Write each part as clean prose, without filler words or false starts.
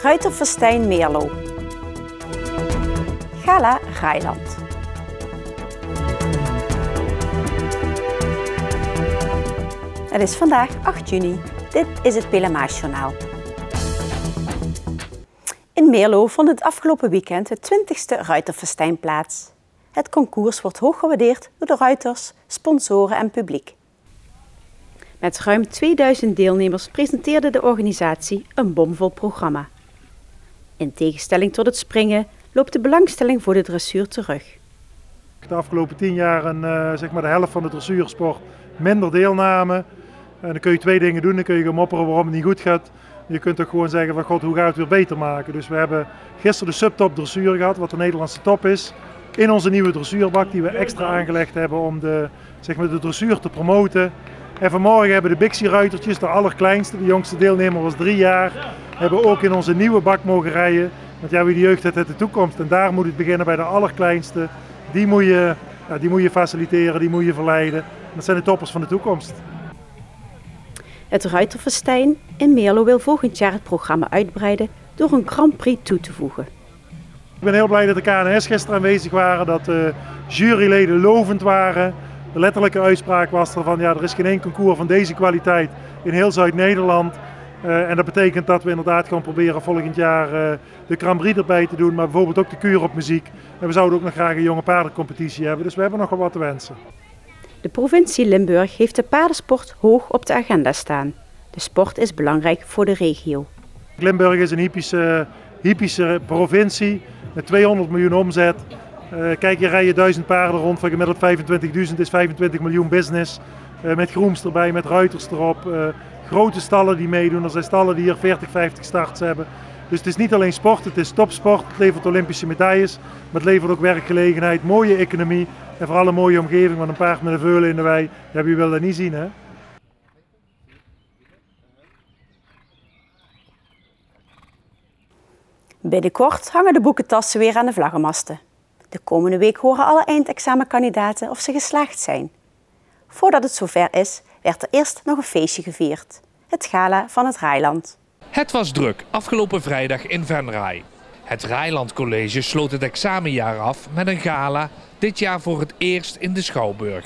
Ruiterfestijn Meerlo. Gala Rijland. Het is vandaag 8 juni. Dit is het Pelemaasjournaal. In Meerlo vond het afgelopen weekend het 20e Ruiterfestijn plaats. Het concours wordt hoog gewaardeerd door de ruiters, sponsoren en publiek. Met ruim 2000 deelnemers presenteerde de organisatie een bomvol programma. In tegenstelling tot het springen loopt de belangstelling voor de dressuur terug. De afgelopen 10 jaar zeg maar de helft van de dressuursport minder deelname. En dan kun je 2 dingen doen. Dan kun je gaan mopperen waarom het niet goed gaat. Je kunt ook gewoon zeggen van god, hoe gaan we het weer beter maken. Dus we hebben gisteren de subtop dressuur gehad, wat de Nederlandse top is. In onze nieuwe dressuurbak die we extra aangelegd hebben om de dressuur te promoten. En vanmorgen hebben de Bixie-ruitertjes, de allerkleinste, de jongste deelnemer was 3 jaar, hebben ook in onze nieuwe bak mogen rijden. Want ja, wie de jeugd heeft de toekomst. En daar moet het beginnen bij de allerkleinste. Die moet je faciliteren, die moet je verleiden. Dat zijn de toppers van de toekomst. Het Ruiterfestijn in Meerlo wil volgend jaar het programma uitbreiden door een Grand Prix toe te voegen. Ik ben heel blij dat de KNS gisteren aanwezig waren, dat de juryleden lovend waren. De letterlijke uitspraak was er van ja, er is geen één concours van deze kwaliteit in heel Zuid-Nederland. En dat betekent dat we inderdaad gaan proberen volgend jaar de Grand Prix erbij te doen, maar bijvoorbeeld ook de kuur op muziek. En we zouden ook nog graag een jonge paardencompetitie hebben, dus we hebben nog wel wat te wensen. De provincie Limburg heeft de paardensport hoog op de agenda staan. De sport is belangrijk voor de regio. Limburg is een hypische provincie met 200 miljoen omzet. Kijk, je rijdt 1000 paarden rond van gemiddeld 25.000 is 25 miljoen business. Met grooms erbij, met ruiters erop. Grote stallen die meedoen. Er zijn stallen die hier 40, 50 starts hebben. Dus het is niet alleen sport, het is topsport. Het levert Olympische medailles, maar het levert ook werkgelegenheid, mooie economie. En vooral een mooie omgeving, want een paard met een veulen in de wei, ja, wie wil dat niet zien, hè? Binnenkort hangen de boekentassen weer aan de vlaggenmasten. De komende week horen alle eindexamenkandidaten of ze geslaagd zijn. Voordat het zover is, werd er eerst nog een feestje gevierd. Het gala van het Rijland. Het was druk afgelopen vrijdag in Venray. Het Rijland College sloot het examenjaar af met een gala, dit jaar voor het eerst in de Schouwburg.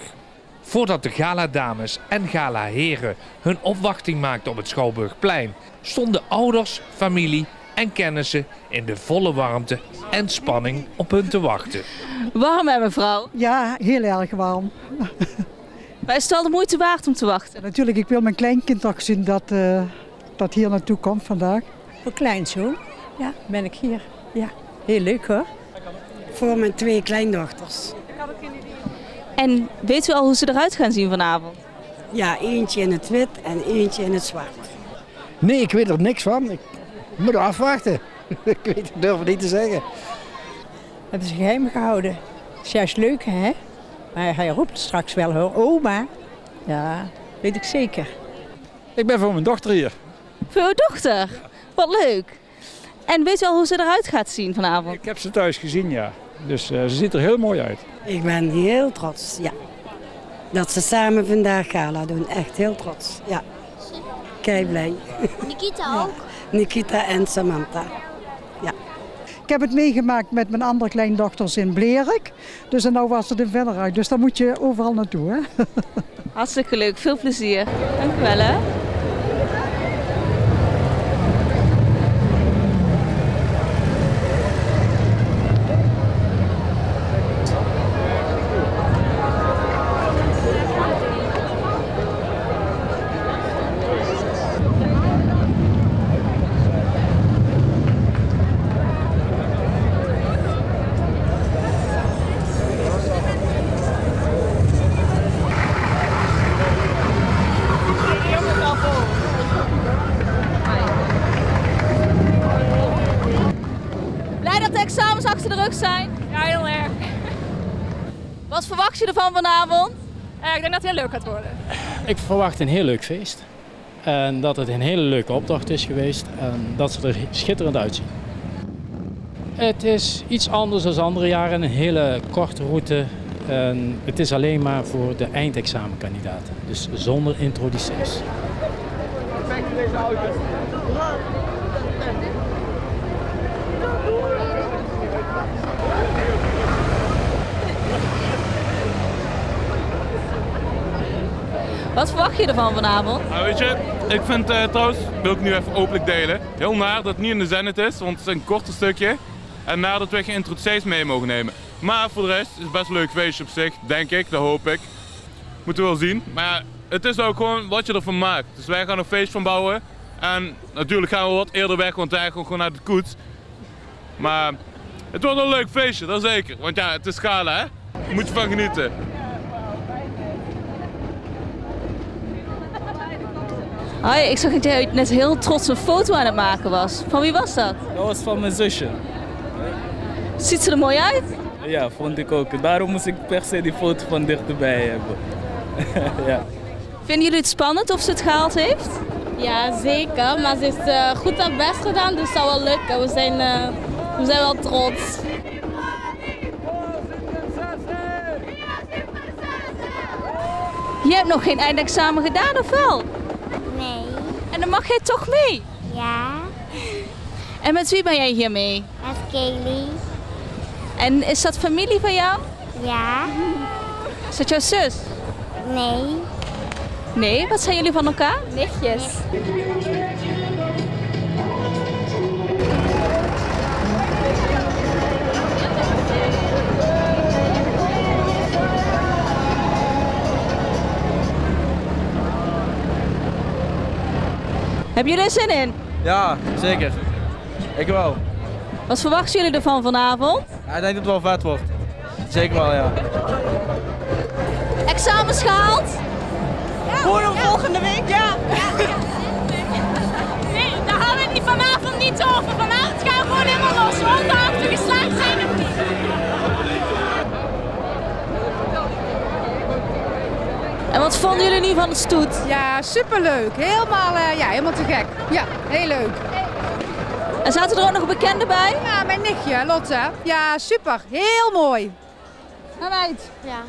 Voordat de galadames en galaheren hun opwachting maakten op het Schouwburgplein, stonden ouders, familie en kennissen in de volle warmte en spanning op hun te wachten. Warm hè mevrouw? Ja, heel erg warm. Maar is het wel de moeite waard om te wachten? Ja, natuurlijk, ik wil mijn kleinkind ook zien dat hier naartoe komt vandaag. Voor kleinzoon, ja, ben ik hier. Ja, heel leuk hoor. Voor mijn 2 kleindochters. En weet u al hoe ze eruit gaan zien vanavond? Ja, eentje in het wit en eentje in het zwart. Nee, ik weet er niks van. Ik moet afwachten. Ik durf het niet te zeggen. Het is geheim gehouden. Het is juist leuk hè? Maar hij roept straks wel hoor, oma. Ja, weet ik zeker. Ik ben voor mijn dochter hier. Voor uw dochter? Wat leuk. En weet u al hoe ze eruit gaat zien vanavond? Ik heb ze thuis gezien, ja. Dus ze ziet er heel mooi uit. Ik ben heel trots, ja. Dat ze samen vandaag gala doen. Echt heel trots, ja. Kei blij. Nikita ook? Nikita en Samantha, ja. Ik heb het meegemaakt met mijn andere kleindochters in Blerik. Dus en nou was het in Venray. Dus daar moet je overal naartoe, hè. Hartstikke leuk, veel plezier. Dank u wel hè. Examens achter de rug zijn? Ja, heel erg. Wat verwacht je ervan vanavond? Ik denk dat het heel leuk gaat worden. Ik verwacht een heel leuk feest. En dat het een hele leuke opdracht is geweest. En dat ze er schitterend uitzien. Het is iets anders dan andere jaren. Een hele korte route. En het is alleen maar voor de eindexamenkandidaten. Dus zonder introducees. Wat verwacht je ervan vanavond? Nou, weet je, ik vind trouwens, wil ik nu even openlijk delen, heel naar dat het niet in de Zenith is, want het is een korter stukje. En naar dat we geen introducees mee mogen nemen. Maar voor de rest is het best een leuk feestje op zich, denk ik, dat hoop ik. Moeten we wel zien. Maar het is ook gewoon wat je ervan maakt. Dus wij gaan een feest van bouwen. En natuurlijk gaan we wat eerder weg, want wij gaan gewoon uit de koets. Maar het wordt een leuk feestje, dat zeker. Want ja, het is Gala, hè? Daar moet je van genieten. Hoi, ik zag dat jij net heel trots een foto aan het maken was. Van wie was dat? Dat was van mijn zusje. Ziet ze er mooi uit? Ja, vond ik ook. Daarom moest ik per se die foto van dichterbij hebben. Ja. Vinden jullie het spannend of ze het gehaald heeft? Ja, zeker. Maar ze heeft goed haar best gedaan, dus het zal wel lukken. We zijn wel trots. Je hebt nog geen eindexamen gedaan, of wel? Nee. En dan mag jij toch mee? Ja. En met wie ben jij hier mee? Met Kaylee. En is dat familie van jou? Ja. Is dat jouw zus? Nee. Nee? Wat zijn jullie van elkaar? Nichtjes. Hebben jullie er zin in? Ja, zeker. Ik wel. Wat verwachten jullie ervan vanavond? Ja, ik denk dat het wel vet wordt. Zeker wel, ja. Examens gehaald? Ja, voor volgende week, ja. Nee, daar gaan we het vanavond niet over. Vanavond gaan we gewoon helemaal los. Ongeacht we geslaagd zijn of niet. En wat vonden jullie nu van de stoet? Ja, superleuk. Helemaal te gek. Ja, heel leuk. En zaten er ook nog bekenden bij? Ja, mijn nichtje, Lotte. Ja, super. Heel mooi. Ga uit. Ja.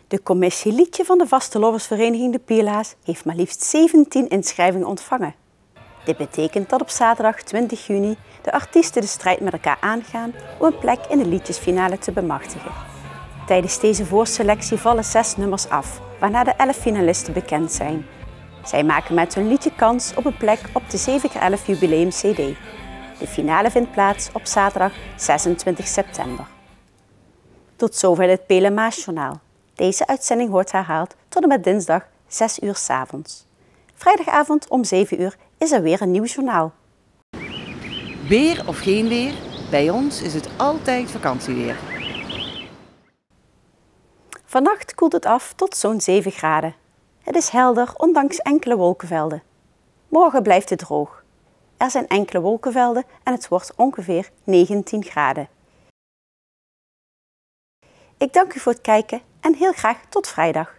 De commissie Liedje van de Vastelovensvereniging De Pielaars heeft maar liefst 17 inschrijvingen ontvangen. Dit betekent dat op zaterdag 20 juni de artiesten de strijd met elkaar aangaan om een plek in de liedjesfinale te bemachtigen. Tijdens deze voorselectie vallen 6 nummers af, waarna de 11 finalisten bekend zijn. Zij maken met hun liedje kans op een plek op de 7x11 jubileum CD. De finale vindt plaats op zaterdag 26 september. Tot zover het Pelemaasjournaal. Deze uitzending wordt herhaald tot en met dinsdag 6 uur 's avonds. Vrijdagavond om 7 uur is er weer een nieuw journaal. Weer of geen weer, bij ons is het altijd vakantieweer. Vannacht koelt het af tot zo'n 7 graden. Het is helder, ondanks enkele wolkenvelden. Morgen blijft het droog. Er zijn enkele wolkenvelden en het wordt ongeveer 19 graden. Ik dank u voor het kijken en heel graag tot vrijdag.